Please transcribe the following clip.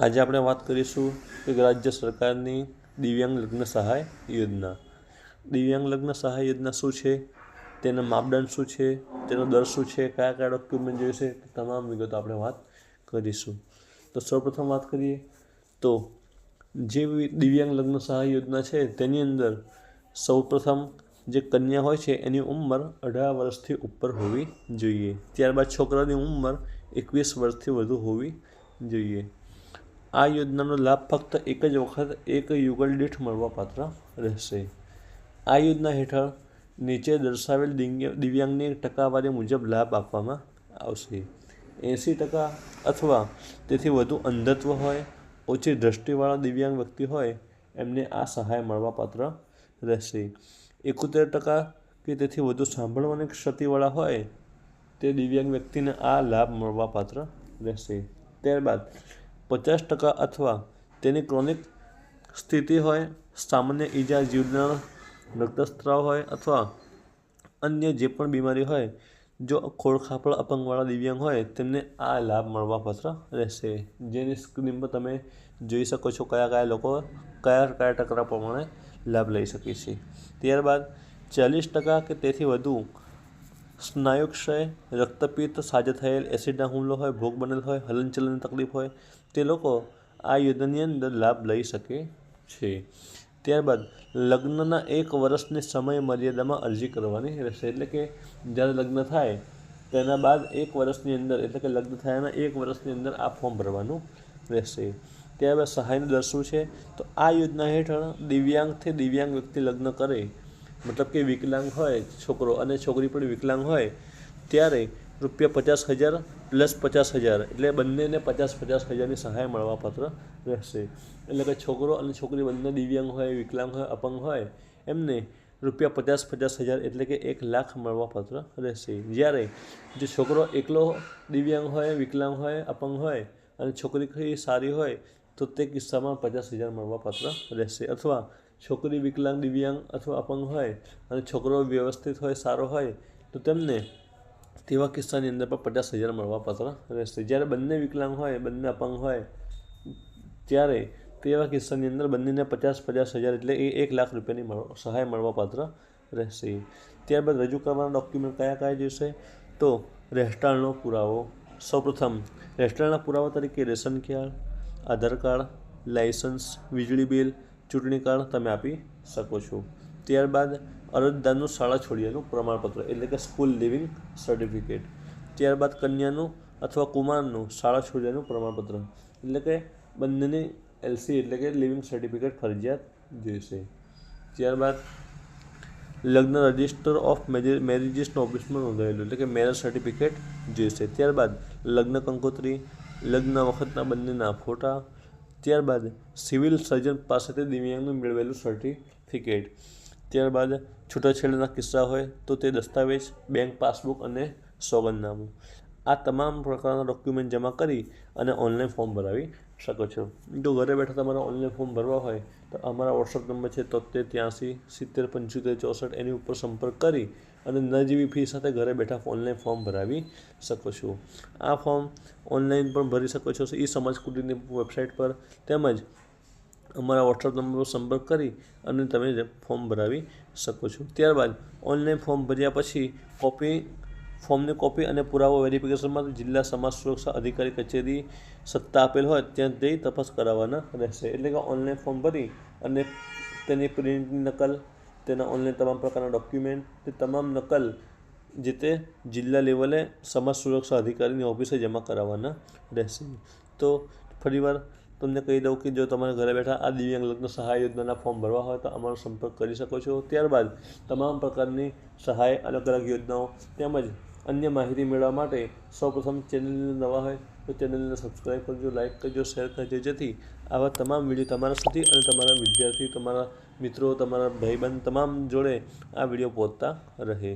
આજે આપણે વાત કરીશું કે રાજ્ય સરકારની દિવ્યાંગ લગ્ન સહાય યોજના. દિવ્યાંગ લગ્ન સહાય યોજના શું છે, તેના માપદંડ શું છે, તેનો દર શું છે, કયા કયા ડોક્યુમેન્ટ જોઈશે, તમામ વિગતો આપણે વાત કરીશું. તો સૌપ્રથમ વાત કરીએ તો જે દિવ્યાંગ લગ્ન સહાય યોજના છે તેની અંદર સૌપ્રથમ જે કન્યા હોય છે એની ઉંમર 18 વર્ષથી ઉપર હોવી જોઈએ. ત્યારબાદ છોકરાની ઉંમર 21 વર્ષથી વધુ હોવી જોઈએ. આ યોજનાનો લાભ ફક્ત એક જ વખત એક યુગલ દીઠ મળવાપાત્ર રહેશે. આ યોજના હેઠળ નીચે દર્શાવેલ દિવ્યાંગની ટકાવારી મુજબ લાભ આપવામાં આવશે. 80% અથવા તેથી વધુ અંધત્વ હોય, ઓછી દ્રષ્ટિવાળા દિવ્યાંગ વ્યક્તિ હોય એમને આ સહાય મળવાપાત્ર રહેશે. 71% કે તેથી વધુ સાંભળવાની ક્ષતિવાળા હોય તે દિવ્યાંગ વ્યક્તિને આ લાભ મળવાપાત્ર રહેશે. ત્યારબાદ 50% અથવા તેની ક્રોનિક સ્થિતિ હોય, સામાન્ય ઈજા, જીવલેણ રક્તસ્રાવ હોય અથવા અન્ય જે પણ બીમારી હોય, જો ખોળખાપણ અપંગવાળા દિવ્યાંગ હોય તેમને આ લાભ મળવાપાત્ર રહેશે. જેની સ્ક્રીન પર તમે જોઈ શકો છો કયા કયા લોકો કયા ટકા પ્રમાણે લાભ લઈ શકે છે. ત્યારબાદ 40% કે તેથી વધુ સ્નાયુક્ષય, રક્તપિત્ત, સાજા થયેલ, એસિડના હુમલો હોય, ભોગ બનેલ હોય, હલનચલનની તકલીફ હોય તે લોકો આ યોજનાની અંદર લાભ લઈ શકે છે. ત્યારબાદ લગ્નના 1 વર્ષની સમય મર્યાદામાં અરજી કરવાની રહેશે. એટલે કે જ્યારે લગ્ન થાય તેના બાદ 1 વર્ષની અંદર, એટલે કે લગ્ન થયાના 1 વર્ષની અંદર આ ફોર્મ ભરવાનું રહેશે. ત્યારબાદ સહાયનો દર શું છે, તો આ યોજના હેઠળ દિવ્યાંગથી દિવ્યાંગ વ્યક્તિ લગ્ન કરે, મતલબ કે વિકલાંગ હોય છોકરો અને છોકરી પણ વિકલાંગ હોય ત્યારે ₹50,000 પ્લસ 50,000 એટલે બંનેને 50,000ની સહાય મળવાપાત્ર રહેશે. એટલે કે છોકરો અને છોકરી બંને દિવ્યાંગ હોય, વિકલાંગ હોય, અપંગ હોય એમને ₹50,000 એટલે કે 1 લાખ મળવાપાત્ર રહેશે. જ્યારે જો છોકરો એકલો દિવ્યાંગ હોય, વિકલાંગ હોય, અપંગ હોય અને છોકરી સારી હોય તો તે કિસ્સામાં 50,000 મળવાપાત્ર રહેશે. અથવા છોકરી વિકલાંગ, દિવ્યાંગ અથવા અપંગ હોય અને છોકરો વ્યવસ્થિત હોય, સારો હોય તો તેમને તેવા કિસ્સાની અંદર પણ 50,000 મળવાપાત્ર રહેશે. જ્યારે બંને વિકલાંગ હોય, બંને અપંગ હોય ત્યારે તેવા કિસ્સાની અંદર બંનેને 50,000 એટલે એ 1 લાખ રૂપિયાની સહાય મળવાપાત્ર રહેશે. ત્યારબાદ રજૂ કરવાના ડોક્યુમેન્ટ કયા કયા જોઈશે, તો રહેઠાણનો પુરાવો. સૌપ્રથમ રહેઠાણના પુરાવા તરીકે રેશન કાર્ડ, આધાર કાર્ડ, લાયસન્સ, વીજળી બિલ, ચૂંટણી કાર્ડ તમે આપી શકો છો. ત્યારબાદ અરજદારનું શાળા છોડ્યાનું પ્રમાણપત્ર એટલે કે સ્કૂલ લિવિંગ સર્ટિફિકેટ. ત્યારબાદ કન્યાનું અથવા કુમારનું શાળા છોડ્યાનું પ્રમાણપત્ર એટલે કે બંનેની LC એટલે કે લિવિંગ સર્ટિફિકેટ ફરજિયાત જોઈશે. ત્યારબાદ લગ્ન રજિસ્ટર ઓફ મેરેજીસના ઓફિસમાં નોંધાયેલું એટલે કે મેરેજ સર્ટિફિકેટ જોઈશે. ત્યારબાદ લગ્ન કંકોત્રી, લગ્ન વખતના બંનેના ફોટા. ત્યારબાદ સિવિલ સર્જન પાસેથી દિવ્યાંગનું મેળવેલું સર્ટિફિકેટ. ત્યારબાદ છૂટાછેડાના કિસ્સા હોય તો તે દસ્તાવેજ, બેંક પાસબુક અને સોગંદનામું. આ તમામ પ્રકારના ડોક્યુમેન્ટ જમા કરી અને ઓનલાઈન ફોર્મ ભરાવી શકો છો. જો ઘરે બેઠા તમારે ઓનલાઈન ફોર્મ ભરવા હોય તો અમારા વોટ્સઅપ નંબર છે 73 83 70 75 64 એની ઉપર સંપર્ક કરી અને નજીવી ફી સાથે ઘરે બેઠા ઓનલાઈન ફોર્મ ભરાવી શકો છો. આ ફોર્મ ઓનલાઈન પણ ભરી શકો છો સમાજ કુટીરની વેબસાઇટ પર, તેમજ અમારા વોટ્સઅપ નંબર પર સંપર્ક કરી અને તમે ફોર્મ ભરાવી શકો છો. ત્યારબાદ ઓનલાઈન ફોર્મ ભર્યા પછી ફોર્મની કોપી અને પુરાવો વેરિફિકેશન માટે જિલ્લા સમાજ સુરક્ષા અધિકારી કચેરી સત્તા આપેલ હોય ત્યાં જઈ તપાસ કરાવવાના રહેશે. એટલે કે ઓનલાઈન ફોર્મ ભરી અને તેની પ્રિન્ટની નકલ, તેના ઓનલાઈન તમામ પ્રકારના ડોક્યુમેન્ટ, તે તમામ નકલ જે તે જિલ્લા લેવલે સમાજ સુરક્ષા અધિકારીની ઓફિસે જમા કરાવવાના રહેશે. તો ફરીવાર તમને કહી દઉં કે જો તમારે ઘરે બેઠા આ દિવ્યાંગ લગ્ન સહાય યોજનાના ફોર્મ ભરવા હોય તો અમારો સંપર્ક કરી શકો છો. ત્યારબાદ તમામ પ્રકારની સહાય, અલગ અલગ યોજનાઓ તેમજ અન્ય માહિતી મેળવવા માટે સૌપ્રથમ ચેનલને નવા હોય તો ચેનલને સબસ્ક્રાઈબ કરજો, લાઇક કરજો, શેર કરજો, જેથી આવા તમામ વિડીયો તમારા સુધી અને તમારા વિદ્યાર્થી, તમારા મિત્રો, તમારા ભાઈબંધ તમામ જોડે આ વિડીયો પહોંચતા રહે.